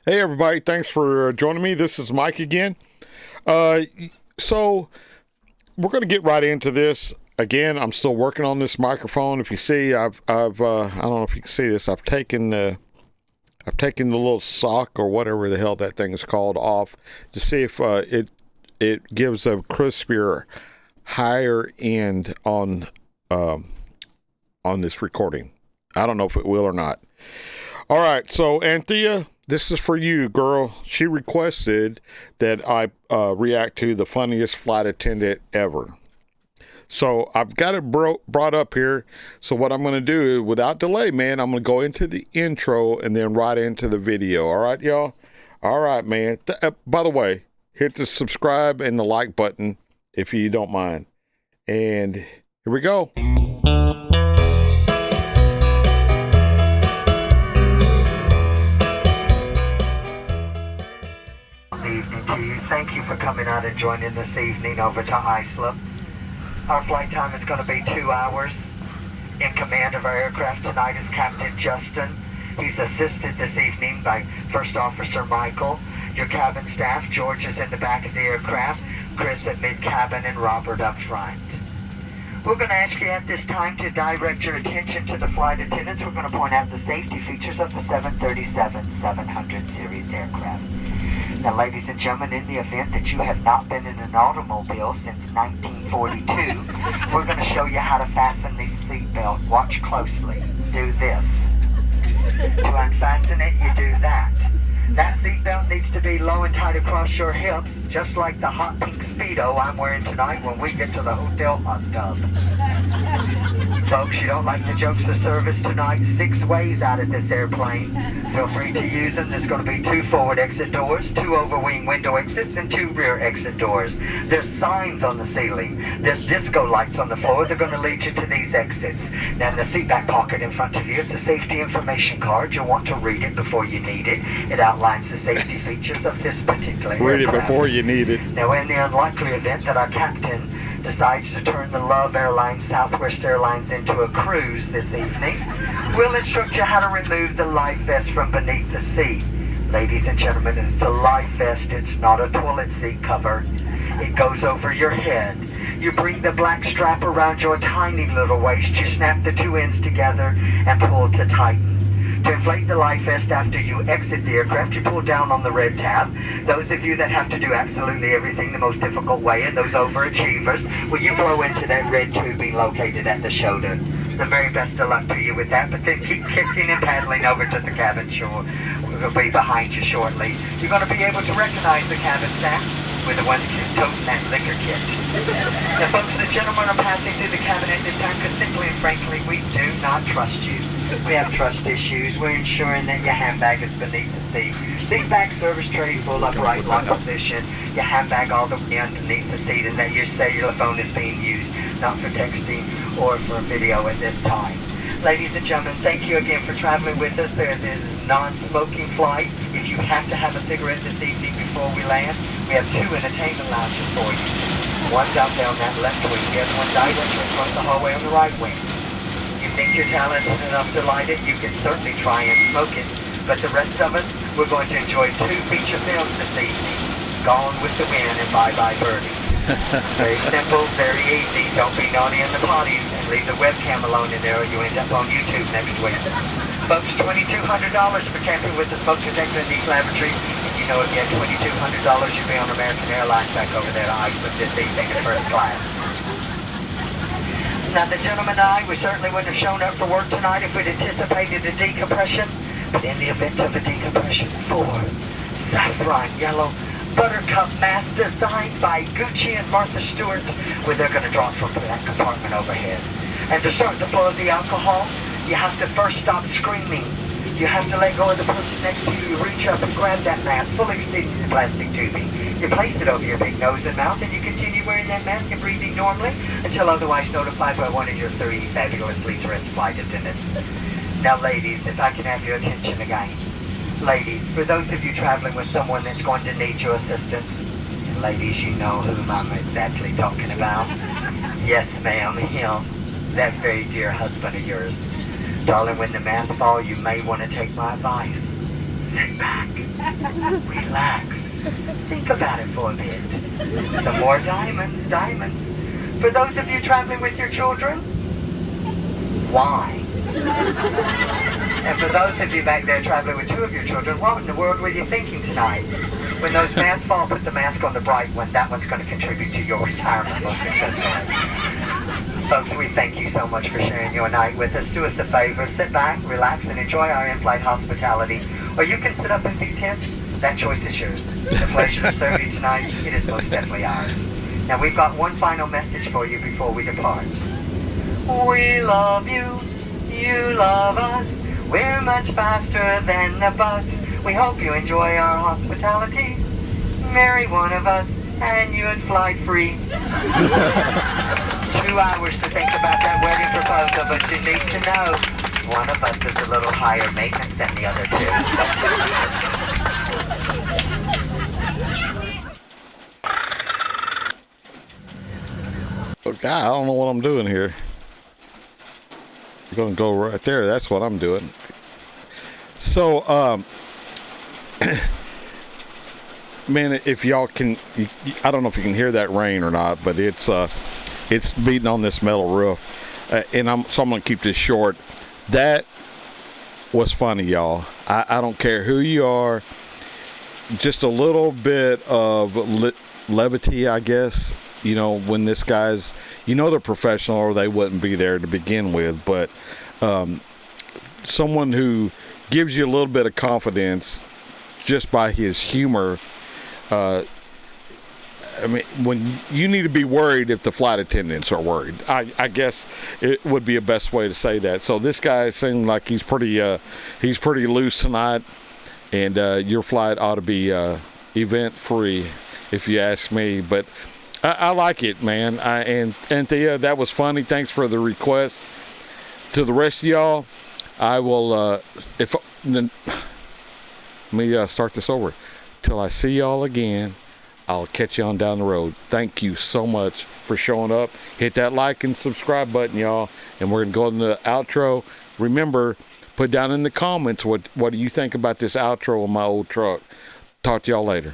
Hey, everybody. Thanks for joining me. This is Mike again. So we're going to get right into this. Again, I'm still working on this microphone. If you see, I don't know if you can see this. I've taken the little sock or whatever the hell that thing is called off to see if it gives a crispier, higher end on this recording. I don't know if it will or not. All right, so Anthea, this is for you, girl. She requested that I react to the funniest flight attendant ever. So I've got it brought up here. So what I'm going to do, without delay, man, I'm going to go into the intro and then right into the video. All right, y'all? All right, man. By the way, hit the subscribe and the like button if you don't mind. And here we go. Evening to you. Thank you for coming out and joining this evening over to Islip. Our flight time is going to be 2 hours. In command of our aircraft tonight is Captain Justin. He's assisted this evening by First Officer Michael. Your cabin staff, George is in the back of the aircraft, Chris at mid-cabin, and Robert up front. We're going to ask you at this time to direct your attention to the flight attendants. We're going to point out the safety features of the 737-700 series aircraft. Now, ladies and gentlemen, in the event that you have not been in an automobile since 1942, we're going to show you how to fasten the seatbelt. Watch closely. Do this. To unfasten it, you do that. That seatbelt needs to be low and tight across your hips, just like the hot pink Speedo I'm wearing tonight when we get to the hotel hot tub. Folks, you don't like the jokes of service tonight? 6 ways out of this airplane. Feel free to use them. There's going to be 2 forward exit doors, 2 overwing window exits, and 2 rear exit doors. There's signs on the ceiling. There's disco lights on the floor. They're going to lead you to these exits. Now, in the seat back pocket in front of you, it's a safety information card. You'll want to read it before you need it. It outlines the safety features of this particular aircraft. Read it before you need it. Now, in the unlikely event that our captain decides to turn the Love Airlines Southwest Airlines into a cruise this evening, we'll instruct you how to remove the life vest from beneath the seat. Ladies and gentlemen, it's a life vest. It's not a toilet seat cover. It goes over your head. You bring the black strap around your tiny little waist. You snap the 2 ends together and pull to tighten. To inflate the life vest after you exit the aircraft, you pull down on the red tab. Those of you that have to do absolutely everything the most difficult way, and those overachievers, will you blow into that red tubing located at the shoulder? The very best of luck to you with that, but then keep kicking and paddling over to the cabin shore. We'll be behind you shortly. You're going to be able to recognize the cabin staff with the ones toting that liquor kit. Now, folks, the gentlemen are passing through the cabin at this time because simply and frankly, we do not trust you. We have trust issues. We're ensuring that your handbag is beneath the seat. Seat back service tray full upright lock position. Your handbag all the way underneath the seat, and that your cellular phone is being used, not for texting or for video at this time. Ladies and gentlemen, thank you again for traveling with us. There is a non-smoking flight. If you have to have a cigarette this evening before we land, we have 2 entertainment lounges for you. One's out there on that left wing. The other one directly across the hallway on the right wing. You think you're talented enough to light it, you can certainly try and smoke it. But the rest of us, we're going to enjoy 2 feature films this evening. Gone with the Wind and Bye Bye Birdie. Very simple, very easy. Don't be naughty in the potties and leave the webcam alone in there or you end up on YouTube next week. Folks, $2,200 for camping with the smoke detector in these laboratories. And you know if you had $2,200, you'd be on American Airlines back over there to Iceland this evening in first class. Now, the gentleman and I, we certainly wouldn't have shown up for work tonight if we'd anticipated a decompression. But in the event of a decompression, 4 saffron yellow buttercup masks designed by Gucci and Martha Stewart, where they're going to drop from that compartment overhead. And to start the flow of the alcohol, you have to first stop screaming. You have to let go of the person next to you. You reach up and grab that mask, fully extending the plastic tubing. You place it over your big nose and mouth, and you continue wearing that mask and breathing normally until otherwise notified by one of your 3 fabulously dressed flight attendants. Now, ladies, if I can have your attention again. Ladies, for those of you traveling with someone that's going to need your assistance, and ladies, you know whom I'm exactly talking about. Yes, ma'am, him, that very dear husband of yours. Darling, when the masks fall, you may want to take my advice. Sit back, relax, think about it for a bit. Some more diamonds, diamonds. For those of you traveling with your children, why? And for those of you back there traveling with two of your children, what in the world were you thinking tonight? When those masks fall, put the mask on the bright one. That one's going to contribute to your retirement most successfully. Folks, we thank you so much for sharing your night with us. Do us a favor, sit back, relax, and enjoy our in-flight hospitality. Or you can sit up and be tense. That choice is yours. The pleasure to serve you tonight, it is most definitely ours. Now, we've got one final message for you before we depart. We love you, you love us. We're much faster than the bus. We hope you enjoy our hospitality. Marry one of us, and you'd fly free. 2 hours to think about that wedding proposal, but you need to know one of us is a little higher maintenance than the other two. Oh, God, I don't know what I'm doing here. You're going to go right there. That's what I'm doing. So, man, if y'all can, I don't know if you can hear that rain or not, but it's beating on this metal roof. And I'm going to keep this short. That was funny, y'all. I don't care who you are. Just a little bit of levity, I guess. You know, when this guy's, you know, they're professional or they wouldn't be there to begin with. But someone who gives you a little bit of confidence just by his humor. I mean, when you need to be worried if the flight attendants are worried, I guess it would be a best way to say that. So this guy seemed like he's pretty loose tonight, and your flight ought to be event free, if you ask me. But I like it, man. And Thea, that was funny. Thanks for the request. To the rest of y'all, I will. Let me start this over. Till I see y'all again, I'll catch you on down the road. Thank you so much for showing up. Hit that like and subscribe button, y'all. And we're gonna go into the outro. Remember, put down in the comments what do you think about this outro of my old truck. Talk to y'all later.